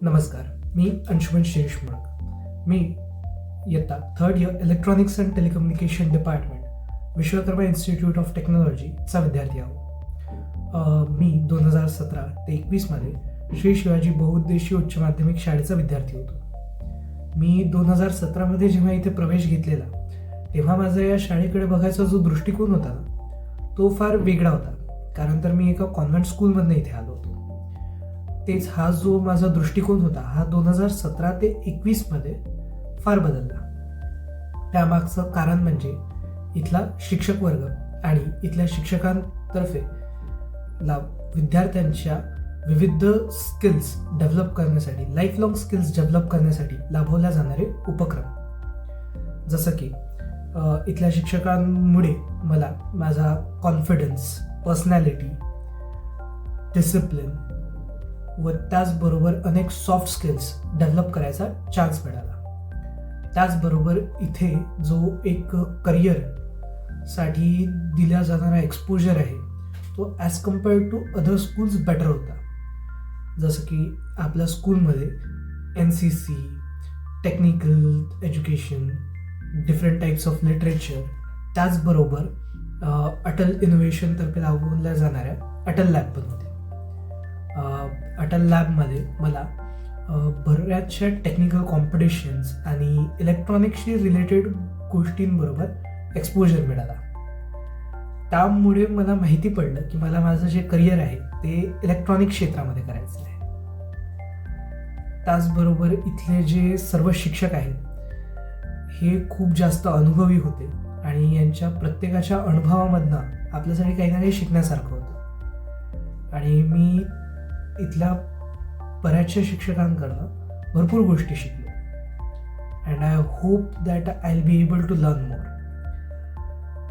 नमस्कार, मी अंशुमन शिरीष मुळक. मी इयत्ता third year electronics and telecommunication department, Vishwakarma institute of टेक्नॉलॉजीचा विद्यार्थी आहो. मी 2017 ते 21मध्ये श्री शिवाजी बहुउद्देशीय उच्च माध्यमिक शाळेचा विद्यार्थी होतो. मी 2017मध्ये जेव्हा इथे प्रवेश घेतलेला तेव्हा माझा या शाळेकडे बघायचा जो दृष्टिकोन होता ना, तो फार वेगळा होता. कारण तर मी एका कॉन्व्हेंट स्कूलमधनं इथे आलो होतो. तेच हा जो माझा दृष्टिकोन होता हा 2017 ते 21मध्ये फार बदलला. त्यामागचं कारण म्हणजे इथला शिक्षक वर्ग आणि इथल्या शिक्षकांतर्फे विद्यार्थ्यांच्या विविध स्किल्स डेव्हलप करण्यासाठी, लाईफ लॉंग स्किल्स डेव्हलप करण्यासाठी लाभवल्या जाणारे उपक्रम. जसं की इथल्या शिक्षकांमुळे मला माझा कॉन्फिडन्स, पर्सनॅलिटी, डिसिप्लिन व त्याचबरोबर अनेक सॉफ्ट स्किल्स डेव्हलप करायचा चान्स मिळाला. त्याचबरोबर इथे जो एक करिअरसाठी दिला जाणारा एक्सपोजर आहे तो as compared to other schools better होता. जसं की आपल्या स्कूलमध्ये NCC, technical education, different types of literature, त्याचबरोबर अटल इनोव्हेशनतर्फे राबवल्या जाणाऱ्या अटल लॅब पण होते. अटल लॅबमध्ये मला बऱ्याचशा टेक्निकल कॉम्पिटिशन्स आणि इलेक्ट्रॉनिक्सशी रिलेटेड गोष्टींबरोबर एक्सपोजर मिळाला. त्यामुळे मला माहिती पडलं की मला माझं जे करिअर आहे ते इलेक्ट्रॉनिक क्षेत्रामध्ये करायचं आहे. त्याचबरोबर इथले जे सर्व शिक्षक आहेत हे खूप जास्त अनुभवी होते आणि यांच्या प्रत्येकाच्या अनुभवामधनं आपल्यासाठी काही ना काही शिकण्यासारखं होतं. आणि मी इथल्या बऱ्याचशा शिक्षकांकडनं भरपूर गोष्टी शिकलो. And I hope that I will be able to learn more.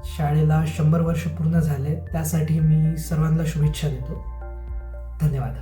शाळेला 100 वर्ष पूर्ण झाले, त्यासाठी मी सर्वांना शुभेच्छा देतो. धन्यवाद.